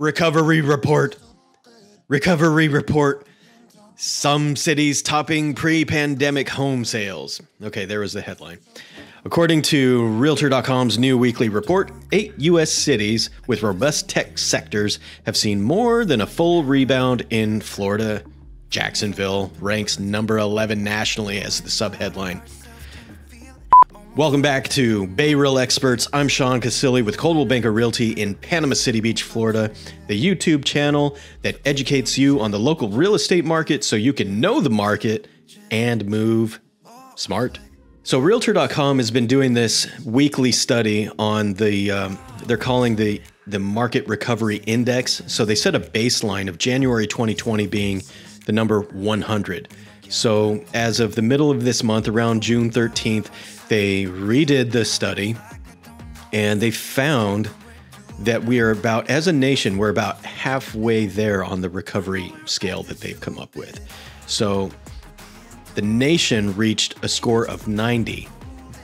Recovery report. Recovery report. Some cities topping pre-pandemic home sales. Okay, there was the headline. According to Realtor.com's new weekly report, 8 U.S. cities with robust tech sectors have seen more than a full rebound in Florida. Jacksonville ranks number 11 nationally as the subheadline. Welcome back to Bay Real Experts. I'm Sean Casilli with Coldwell Banker Realty in Panama City Beach, Florida, the YouTube channel that educates you on the local real estate market so you can know the market and move smart. So Realtor.com has been doing this weekly study on the, they're calling the Market Recovery Index. So they set a baseline of January 2020 being the number 100. So as of the middle of this month, around June 13th, they redid the study and they found that we are about, as a nation, we're about halfway there on the recovery scale that they've come up with. So the nation reached a score of 90.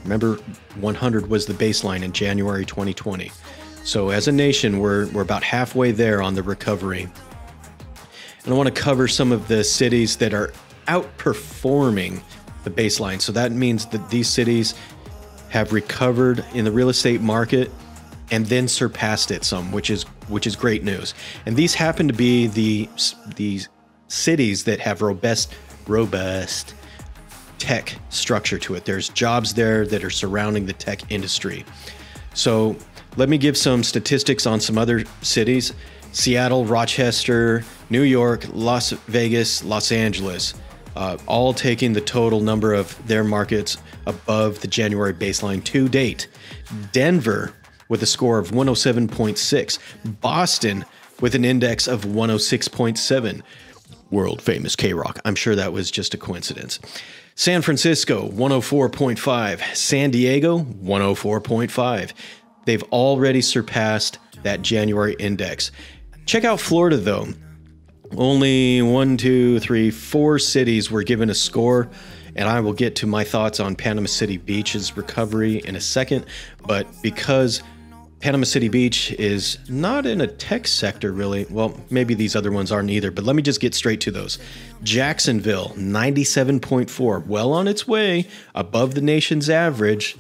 Remember, 100 was the baseline in January 2020. So as a nation, we're about halfway there on the recovery. And I want to cover some of the cities that are outperforming the baseline. So that means that these cities have recovered in the real estate market and then surpassed it some, which is great news. And these happen to be the cities that have robust tech structure to it. There's jobs there that are surrounding the tech industry. So let me give some statistics on some other cities: Seattle, Rochester, New York, Las Vegas, Los Angeles, all taking the total number of their markets above the January baseline to date. Denver with a score of 107.6. Boston with an index of 106.7. World famous K-Rock. I'm sure that was just a coincidence. San Francisco, 104.5. San Diego, 104.5. They've already surpassed that January index. Check out Florida, though. Only 4 cities were given a score, and I will get to my thoughts on Panama City Beach's recovery in a second. But because Panama City Beach is not in a tech sector, really, well, maybe these other ones aren't either, but let me just get straight to those. Jacksonville, 97.4, well on its way, above the nation's average.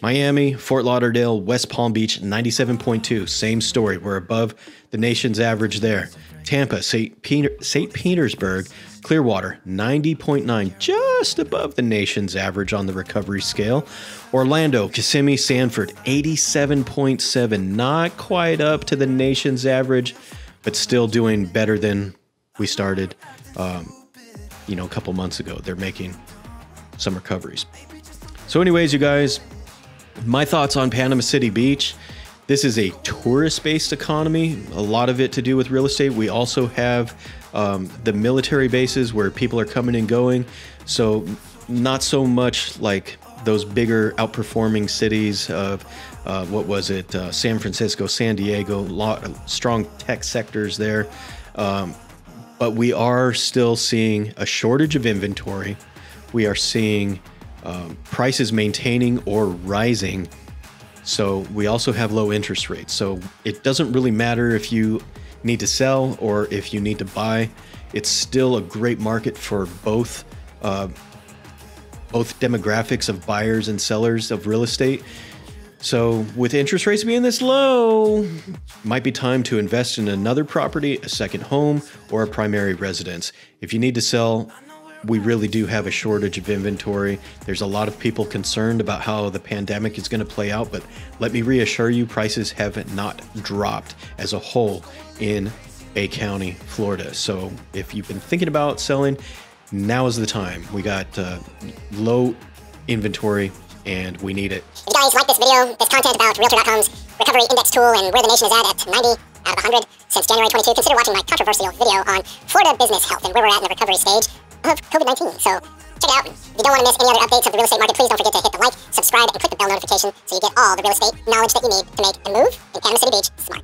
Miami, Fort Lauderdale, West Palm Beach, 97.2. Same story. We're above the nation's average there. Tampa, St. Petersburg, Clearwater, 90.9, just above the nation's average on the recovery scale. Orlando, Kissimmee, Sanford, 87.7, not quite up to the nation's average, but still doing better than we started, a couple months ago. They're making some recoveries. So anyways, you guys, my thoughts on Panama City Beach. This is a tourist-based economy, a lot of it to do with real estate. We also have the military bases where people are coming and going. So not so much like those bigger outperforming cities of, San Francisco, San Diego, strong tech sectors there. But we are still seeing a shortage of inventory. We are seeing prices maintaining or rising. So we also have low interest rates. So it doesn't really matter if you need to sell or if you need to buy. It's still a great market for both demographics of buyers and sellers of real estate. So with interest rates being this low, might be time to invest in another property, a second home, or a primary residence. If you need to sell, we really do have a shortage of inventory. There's a lot of people concerned about how the pandemic is going to play out, but let me reassure you, prices have not dropped as a whole in Bay County, Florida. So if you've been thinking about selling, now is the time. We got low inventory and we need it. If you guys like this video, this content about Realtor.com's recovery index tool and where the nation is at 90 out of 100 since January 22, consider watching my controversial video on Florida business health and where we're at in the recovery stage of COVID-19. So check it out. If you don't want to miss any other updates of the real estate market, please don't forget to hit the like, subscribe, and click the bell notification so you get all the real estate knowledge that you need to make a move in Panama City Beach smart.